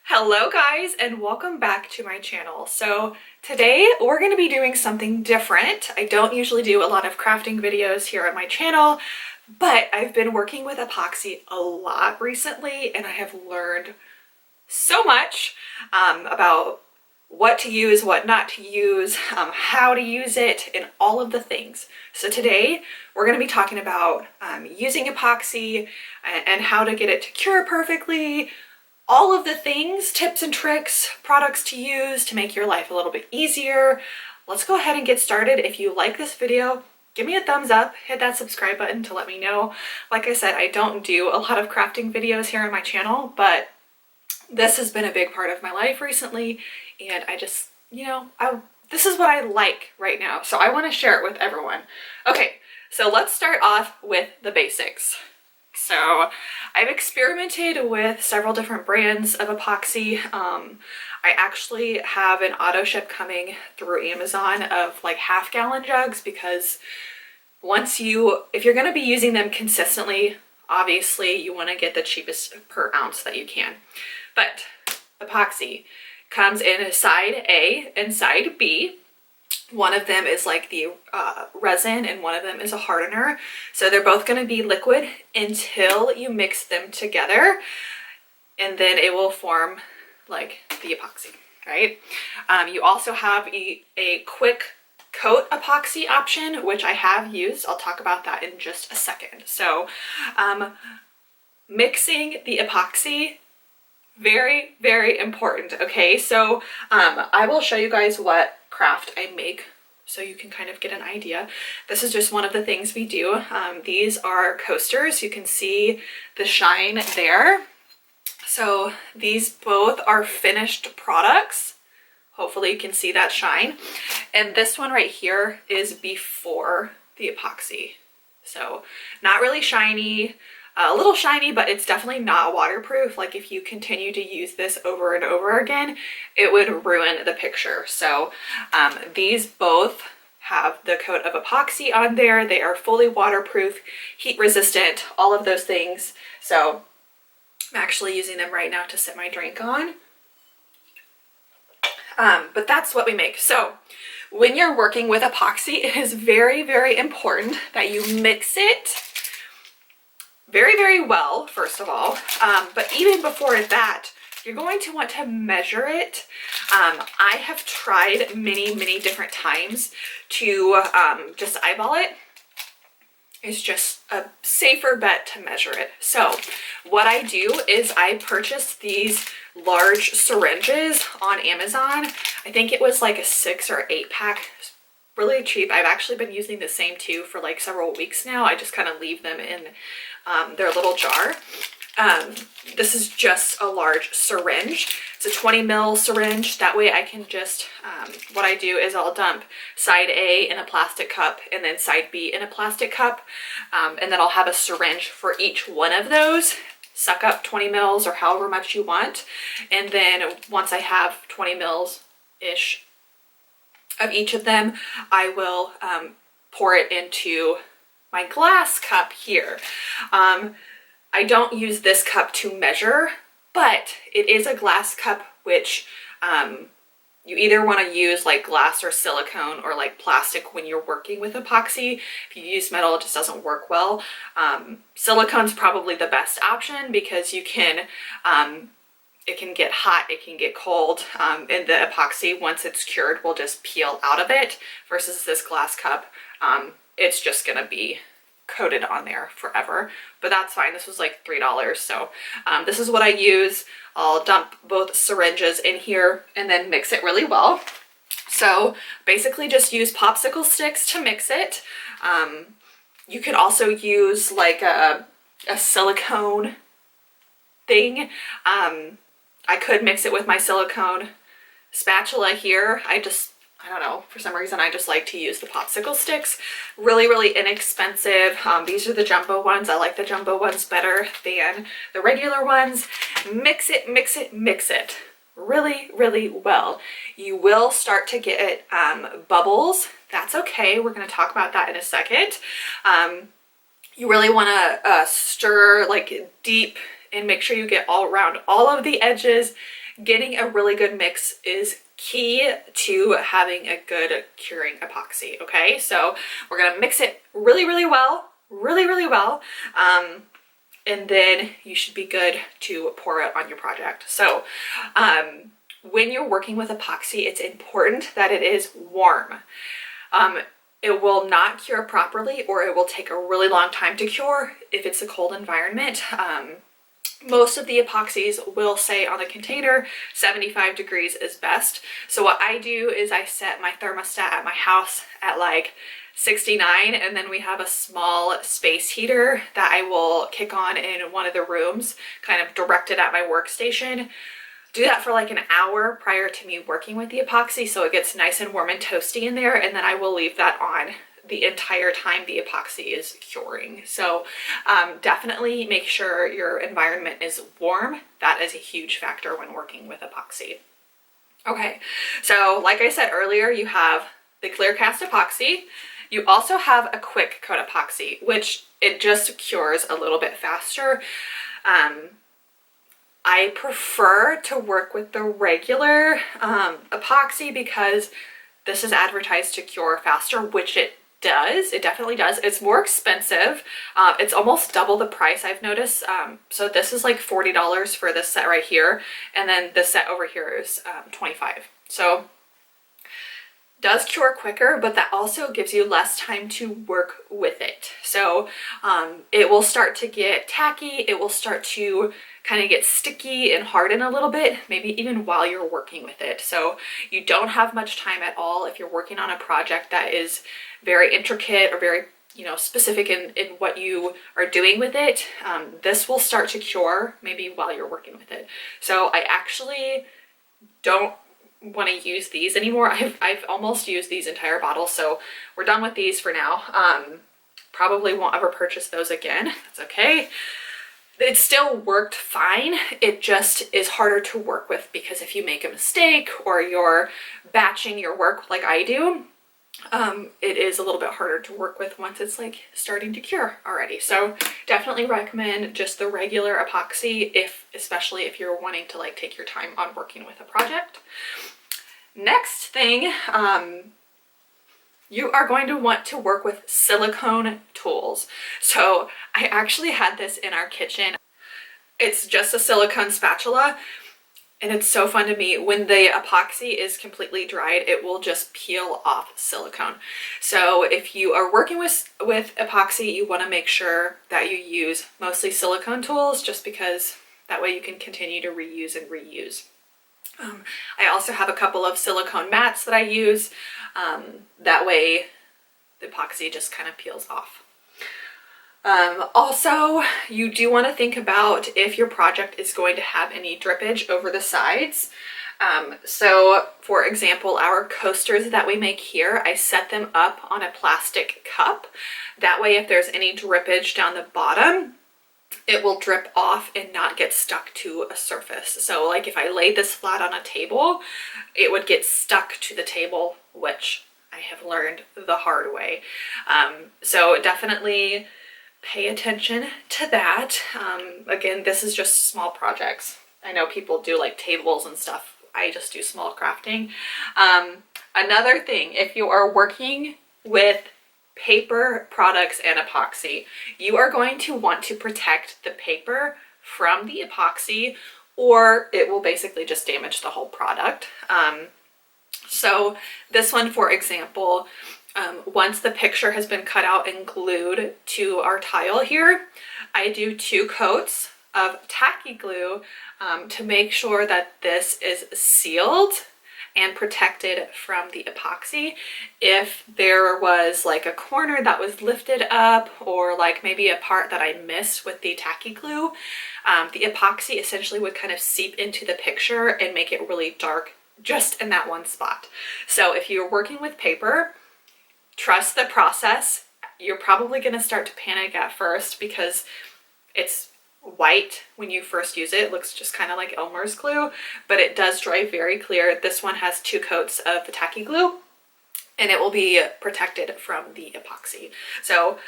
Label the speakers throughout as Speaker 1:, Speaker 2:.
Speaker 1: Hello guys, and welcome back to my channel. So today we're going to be doing something different. I don't usually do a lot of crafting videos here on my channel, but I've been working with epoxy a lot recently and I have learned so much about what to use, what not to use, how to use it, and all of the things. So today we're going to be talking about using epoxy and how to get it to cure perfectly, all of the things, tips and tricks, products to use to make your life a little bit easier. Let's go ahead and get started. If you like this video, give me a thumbs up, hit that subscribe button to let me know. Like I said, I don't do a lot of crafting videos here on my channel, but this has been a big part of my life recently, and I just, this is what I like right now, so I want to share it with everyone. Okay, so let's start off with the basics. So I've experimented with several different brands of epoxy. I actually have an auto ship coming through Amazon of like half-gallon jugs because if you're going to be using them consistently, obviously you want to get the cheapest per ounce that you can. But epoxy comes in side A and side B. One of them is like the resin and one of them is a hardener. So they're both going to be liquid until you mix them together, and then it will form like the epoxy, right? You also have a quick coat epoxy option, which I have used. I'll talk about that in just a second. So mixing the epoxy, very, very important. Okay, so I will show you guys what craft I make so you can kind of get an idea. This is just one of the things we do. These are coasters. You can see the shine there. So these both are finished products. Hopefully you can see that shine. And this one right here is before the epoxy. So not really shiny, a little shiny, but it's definitely not waterproof. Like if you continue to use this over and over again, it would ruin the picture. So these both have the coat of epoxy on there. They are fully waterproof, heat resistant, all of those things. So I'm actually using them right now to sip my drink on. But that's what we make. So when you're working with epoxy, it is very, very important that you mix it very, very well, first of all. But even before that, you're going to want to measure it. I have tried many, many different times to just eyeball it. It's just a safer bet to measure it. So what I do is I purchase these large syringes on Amazon. I think it was like a 6 or 8 pack. Really cheap. I've actually been using the same two for like several weeks now. I just kind of leave them in their little jar. This is just a large syringe. It's a 20 ml syringe. That way I can just, what I do is I'll dump side A in a plastic cup and then side B in a plastic cup. And then I'll have a syringe for each one of those. Suck up 20 mils or however much you want. And then once I have 20 mils-ish of each of them, I will pour it into my glass cup here. I don't use this cup to measure, but it is a glass cup, which you either want to use like glass or silicone or like plastic when you're working with epoxy. If you use metal, it just doesn't work well. Silicone's probably the best option because you can it can get hot, it can get cold, and the epoxy, once it's cured, will just peel out of it, versus this glass cup, it's just gonna be coated on there forever. But that's fine. This was like $3, so this is what I use. I'll dump both syringes in here and then mix it really well. So basically just use popsicle sticks to mix it. You could also use like a silicone thing. I could mix it with my silicone spatula here. I don't know, for some reason I just like to use the popsicle sticks. Really, really inexpensive. These are the jumbo ones. I like the jumbo ones better than the regular ones. Mix it, mix it, mix it really, really well. You will start to get bubbles. That's okay. We're going to talk about that in a second. You really want to stir like deep and make sure you get all around all of the edges. Getting a really good mix is key to having a good curing epoxy, okay? So we're gonna mix it really, really well, really well, and then you should be good to pour it on your project. So when you're working with epoxy, it's important that it is warm. It will not cure properly, or it will take a really long time to cure if it's a cold environment. Most of the epoxies will say on the container 75 degrees is best. So what I do is I set my thermostat at my house at like 69, and then we have a small space heater that I will kick on in one of the rooms, kind of directed at my workstation. Do that for like an hour prior to me working with the epoxy so it gets nice and warm and toasty in there, and then I will leave that on the entire time the epoxy is curing. So definitely make sure your environment is warm. That is a huge factor when working with epoxy. Okay, so like I said earlier, you have the clear cast epoxy. You also have a quick coat epoxy, which it just cures a little bit faster. I prefer to work with the regular epoxy because this is advertised to cure faster, which it does. It definitely does. It's more expensive. It's almost double the price, I've noticed. So this is like $40 for this set right here, and then this set over here is $25. So does cure quicker, but that also gives you less time to work with it. So it will start to get tacky. It will start to kind of get sticky and harden a little bit, maybe even while you're working with it. So you don't have much time at all if you're working on a project that is very intricate or very, you know, specific in what you are doing with it. This will start to cure maybe while you're working with it. So I actually don't want to use these anymore. I've almost used these entire bottles, so we're done with these for now. Probably won't ever purchase those again. That's okay. It still worked fine. It just is harder to work with because if you make a mistake or you're batching your work like I do, it is a little bit harder to work with once it's like starting to cure already. So definitely recommend just the regular epoxy, especially if you're wanting to like take your time on working with a project. Next thing, you are going to want to work with silicone tools. So I actually had this in our kitchen. It's just a silicone spatula, and it's so fun to me. When the epoxy is completely dried, it will just peel off silicone. So if you are working with epoxy, you want to make sure that you use mostly silicone tools, just because that way you can continue to reuse and reuse. I also have a couple of silicone mats that I use. That way the epoxy just kind of peels off. Also, you do want to think about if your project is going to have any drippage over the sides. So for example, our coasters that we make here, I set them up on a plastic cup. That way if there's any drippage down the bottom, it will drip off and not get stuck to a surface. So like if I laid this flat on a table, it would get stuck to the table, which I have learned the hard way. So definitely pay attention to that. Again, this is just small projects. I know people do like tables and stuff. I just do small crafting. Another thing, if you are working with paper products and epoxy, you are going to want to protect the paper from the epoxy, or it will basically just damage the whole product. So this one, for example, once the picture has been cut out and glued to our tile here, I do 2 coats of tacky glue to make sure that this is sealed and protected from the epoxy. If there was like a corner that was lifted up, or like maybe a part that I missed with the tacky glue, the epoxy essentially would kind of seep into the picture and make it really dark just in that one spot. So if you're working with paper, trust the process. You're probably going to start to panic at first because it's white when you first use it. It looks just kind of like Elmer's glue, but it does dry very clear. This one has 2 coats of the tacky glue, and it will be protected from the epoxy. So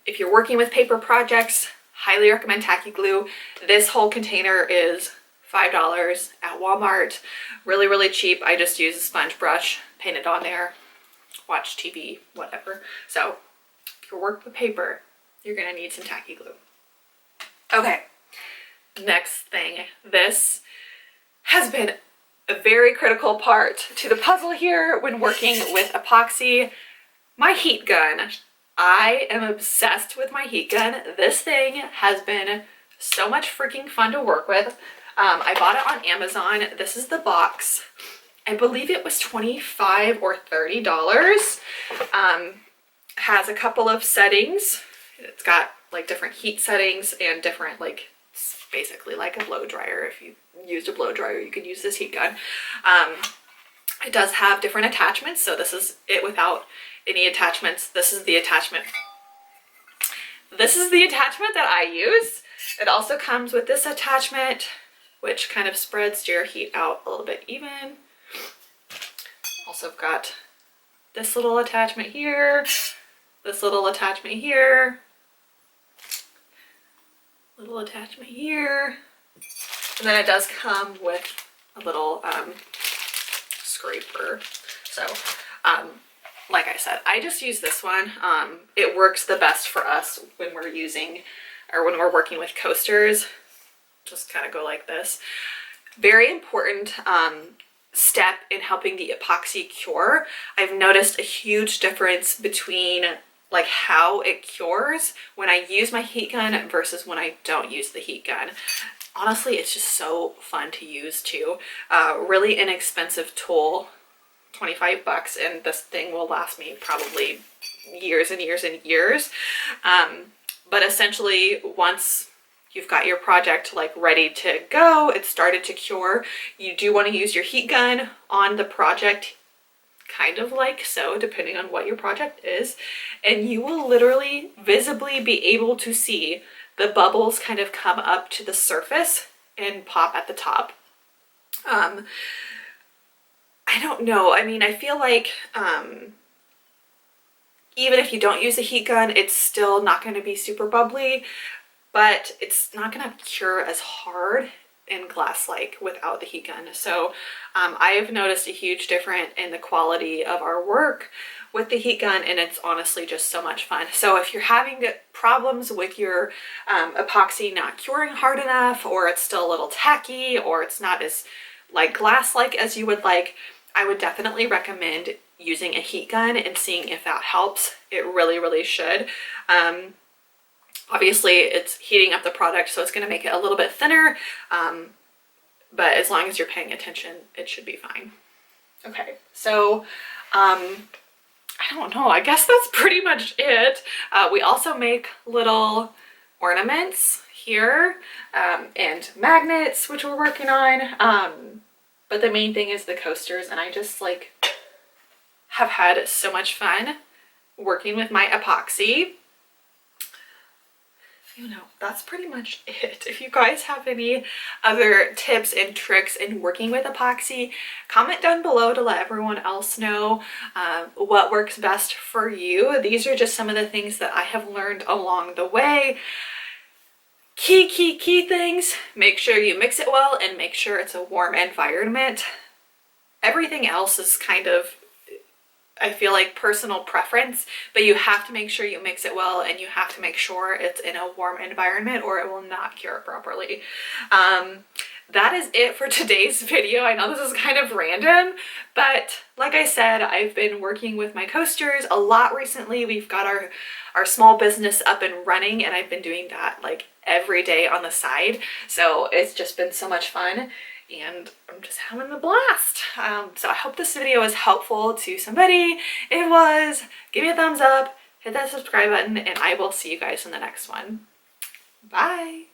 Speaker 1: if you're working with paper projects, Highly recommend Tacky Glue. This whole container is $5 at Walmart. Really, really cheap. I just use a sponge brush, paint it on there, watch TV, whatever. So if you work with paper, you're gonna need some Tacky Glue. Okay, next thing. This has been a very critical part to the puzzle here when working with epoxy. My heat gun. I am obsessed with my heat gun. This thing has been so much freaking fun to work with. I bought it on Amazon. This is the box. I believe it was $25 or $30. Has a couple of settings. It's got like different heat settings and different, like, it's basically like a blow dryer. If you used a blow dryer, you could use this heat gun. It does have different attachments. So this is it without any attachments. This is the attachment. This is the attachment that I use. It also comes with this attachment, which kind of spreads your heat out a little bit even. Also got this little attachment here, this little attachment here, little attachment here, and then it does come with a little scraper. So like I said, I just use this one. It works the best for us when we're using, or when we're working with coasters. Just kind of go like this. Very important step in helping the epoxy cure. I've noticed a huge difference between like how it cures when I use my heat gun versus when I don't use the heat gun. Honestly, it's just so fun to use too. Really inexpensive tool, 25 bucks, and this thing will last me probably years and years and years. But essentially, once you've got your project like ready to go, it's started to cure, you do want to use your heat gun on the project, kind of like so, depending on what your project is, and you will literally visibly be able to see the bubbles kind of come up to the surface and pop at the top. I don't know. I mean, I feel like even if you don't use a heat gun, it's still not going to be super bubbly, but it's not going to cure as hard and glass-like without the heat gun. So I've noticed a huge difference in the quality of our work with the heat gun, and it's honestly just so much fun. So if you're having problems with your epoxy not curing hard enough, or it's still a little tacky, or it's not as like glass-like as you would like, I would definitely recommend using a heat gun and seeing if that helps. It really, really should. Obviously it's heating up the product, so it's going to make it a little bit thinner, but as long as you're paying attention, it should be fine. Okay, so I don't know, I guess that's pretty much it. We also make little ornaments here and magnets, which we're working on, but the main thing is the coasters, and I just like have had so much fun working with my epoxy. You know, that's pretty much it. If you guys have any other tips and tricks in working with epoxy, comment down below to let everyone else know what works best for you. These are just some of the things that I have learned along the way. Key things: make sure you mix it well and make sure it's a warm environment. Everything else is kind of, I feel like, personal preference, but you have to make sure you mix it well, and you have to make sure it's in a warm environment or it will not cure properly. That is it for today's video. I know this is kind of random, but like I said, I've been working with my coasters a lot recently. We've got our small business up and running, and I've been doing that like every day on the side. So it's just been so much fun, and I'm just having a blast. So I hope this video was helpful to somebody. If it was, give me a thumbs up, hit that subscribe button, and I will see you guys in the next one. Bye.